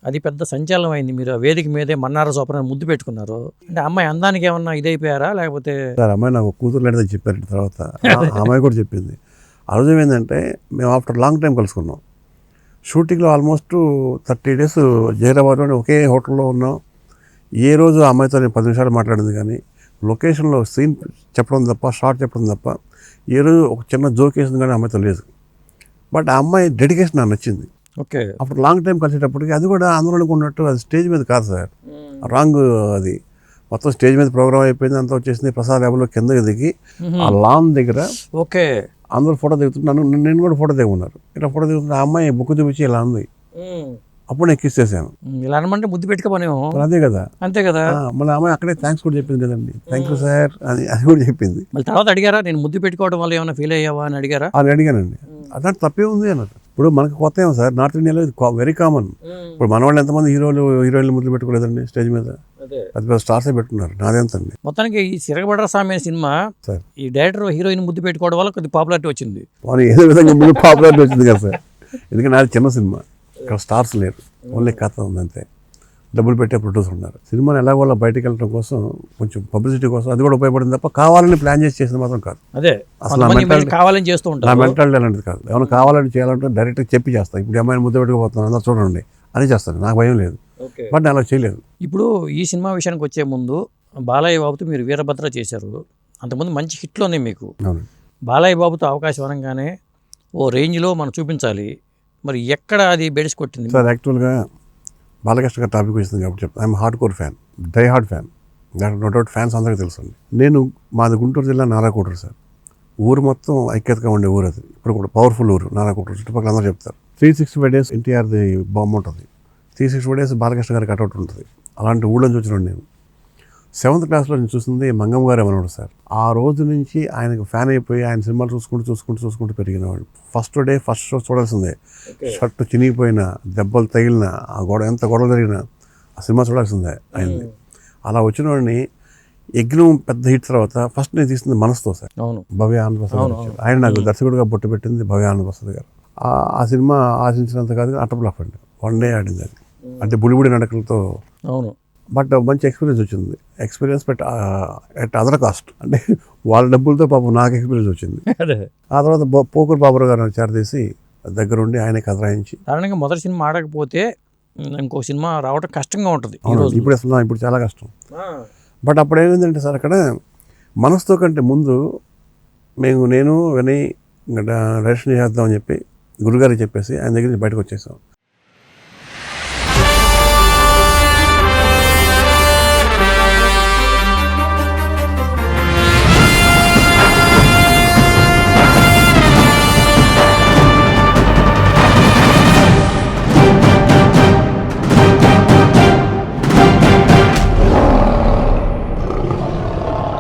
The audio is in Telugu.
అది పెద్ద సంచలనం అయింది. మీరు ఆ వేదిక మీదే మన్నార సూపర్ ముద్దు పెట్టుకున్నారు. అంటే అమ్మాయి అందానికి ఏమన్నా ఇదైపోయారా లేకపోతే? సార్ అమ్మాయి నాకు కూతురు లేదని చెప్పారు తర్వాత అమ్మాయి కూడా చెప్పింది. ఆ రోజు ఏమైందంటే మేము ఆఫ్టర్ లాంగ్ టైం కలుసుకున్నాం. షూటింగ్లో ఆల్మోస్ట్ 30 days జైరాబాద్లోనే ఒకే హోటల్లో ఉన్నాం. ఏ రోజు ఆ అమ్మాయితో నేను 10 నిమిషాలు మాట్లాడింది కానీ లొకేషన్లో సీన్ చెప్పడం తప్ప షార్ట్ చెప్పడం తప్ప ఏ రోజు ఒక చిన్న జోక్ వేసింది కానీ అమ్మాయితో లేదు. బట్ ఆ అమ్మాయి డెడికేషన్ నాకు నచ్చింది. ఓకే. అప్పుడు లాంగ్ టైం కలిసేటప్పటికి అది కూడా ఆందోళనకు ఉన్నట్టు అది స్టేజ్ మీద కాదు సార్, రాంగ్. అది మొత్తం స్టేజ్ మీద ప్రోగ్రామ్ అయిపోయింది, అంతా వచ్చేసింది. ప్రసాద్ ల్యాబ్లో కిందకి దిగి ఆ లాన్ దగ్గర ఓకే అందరూ ఫోటో దిగుతున్నాను, నేను కూడా ఫోటో దిగున్నారు. ఇట్లా ఫోటో దిగుతున్నా ఆ అమ్మాయి బుక్ చూపించి ఇలా ఉంది. అప్పుడు నేను కిస్ చేశాను. ఇలా అనమంటే ముద్దు పెట్టుకోమనేమో. అదే కదా, అంతే కదా. మళ్ళీ అమ్మాయి అక్కడే థ్యాంక్స్ కూడా చెప్పింది కదండి, థ్యాంక్ యూ సార్ అని అది కూడా చెప్పింది. మళ్ళీ తర్వాత అడిగారా నేను ముద్దు పెట్టుకోవడం వల్ల ఏమైనా ఫీల్ అయ్యావా అని అడిగారా? అని అడిగానండి. అదంటే తప్పే ఉంది అన్నట్టు. ఇప్పుడు మనకు కొత్త ఏమో సార్, నార్త్ ఇండియాలో ఇది వెరీ కామన్. ఇప్పుడు మన వాళ్ళు ఎంతమంది హీరోయిన్లు ముద్దులు పెట్టుకోలేదండి స్టేజ్ మీద, అది పెద్ద స్టార్సే పెట్టుకున్నారు. నాదేంతండి. మొత్తానికి ఈ సిరగబడ్ర సామి సినిమా సార్ ఈ డైరెక్టర్ హీరోయిన్ ముద్దు పెట్టుకోవడం వల్ల కొద్ది పాపులారిటీ వచ్చింది. ఏదో విధంగా ముందు పాపులారిటీ వచ్చింది కదా సార్. ఎందుకంటే అది చిన్న సినిమా, ఇక్కడ స్టార్స్ లేరు, ఓన్లీ కథ ఉందంతే. డబ్బులు పెట్టే ప్రొడ్యూసర్ ఉన్నారు. సినిమాని ఎలాగోలా బయటకు వెళ్ళడం కోసం, కొంచెం పబ్లిసిటీ కోసం అది కూడా ఉపయోగపడింది తప్ప కావాలని ప్లాన్ చేసేది మాత్రం కాదు. అదే అసలు నా మెంటాలిటీ కావాలని చేస్తూ ఉంటారు. నా మెంటాలిటీ అలాంటిది కాదు. ఏమైనా కావాలని చేయాలంటే డైరెక్ట్గా చెప్పి చేస్తాను. ఇప్పుడు అమ్మాయిని ముద్ద పెట్టుకుపోతున్నాను అందరూ చూడండి అని చేస్తాను, నాకు భయం లేదు. బట్ నేను అలా చేయలేదు. ఇప్పుడు ఈ సినిమా విషయానికి వచ్చే ముందు బాలయ్య బాబుతో మీరు వీరభద్ర చేశారు. అంతకుముందు మంచి హిట్లు ఉన్నాయి మీకు. బాలయ్య బాబుతో అవకాశం అనగానే ఓ రేంజ్లో మనం చూపించాలి. మరి ఎక్కడ అది బెడిసి కొట్టింది సార్? యాక్చువల్గా బాలకృష్ణ గారి టాపిక్ వచ్చింది కాబట్టి చెప్తాను. I'm hard core fan, die hard fan. దాంట్లో నో డౌట్ ఫ్యాన్స్ అందరికీ తెలుసండి. నేను మాది గుంటూరు జిల్లా నారాకోటూరు సార్. ఊరు మొత్తం ఐక్యతగా ఉండే ఊరు అది. ఇప్పుడు కూడా పవర్ఫుల్ ఊరు నారాకోటూరు. చుట్టుపక్కల అందరూ చెప్తారు. 365 days ఎన్టీఆర్ది బొమ్మ ఉంటుంది, 365 days బాలకృష్ణ గారి కటౌట్ ఉంటుంది. అలాంటి ఊళ్ళో చూసినాడు నేను. 7th క్లాస్లో నేను చూసింది మంగమ్మ గారు ఏమన్నాడు సార్. ఆ రోజు నుంచి ఆయనకు ఫ్యాన్ అయిపోయి ఆయన సినిమాలు చూసుకుంటూ పెరిగినవాడు. ఫస్ట్ షో చూడాల్సిందే. షర్ట్ చినిగిపోయిన, దెబ్బలు తగిలిన, ఆ ఎంత గొడవ జరిగిన ఆ సినిమా చూడాల్సిందే ఆయనది. అలా వచ్చిన వాడిని యజ్ఞం పెద్ద హిట్ తర్వాత ఫస్ట్ నేను తీసింది మనసుతో సార్. భవ్య ఆనంద్ ప్రసాద్ ఆయన నాకు దర్శకుడిగా బొట్టు పెట్టింది భవ్య ఆనంద్ ప్రసాద్ గారు. ఆ సినిమా ఆశించినంత కాదు, అట్టప్లాఫ్ అండి. 1 day ఆడింది అది. అంటే బుడిబుడి నడకలతో. బట్ మంచి ఎక్స్పీరియన్స్ వచ్చింది. ఎక్స్పీరియన్స్ ఎట్ అదర్ కాస్ట్, అంటే వాళ్ళ డబ్బులతో పాపం నాకు ఎక్స్పీరియన్స్ వచ్చింది. ఆ తర్వాత పోకూరు బాబురావు గారు చేరదీసి దగ్గరుండి ఆయన కథ రాయించి. కారణంగా మొదటి సినిమా ఆడకపోతే ఇంకో సినిమా రావడం కష్టంగా ఉంటుంది. ఇప్పుడు చాలా కష్టం. బట్ అప్పుడు ఏమైందంటే సార్, అక్కడ మనసుతో కంటే ముందు నేను వినయ్ డైరెక్షన్ చేద్దామని చెప్పి గురుగారికి చెప్పేసి ఆయన దగ్గర నుంచి బయటకు వచ్చేసాం.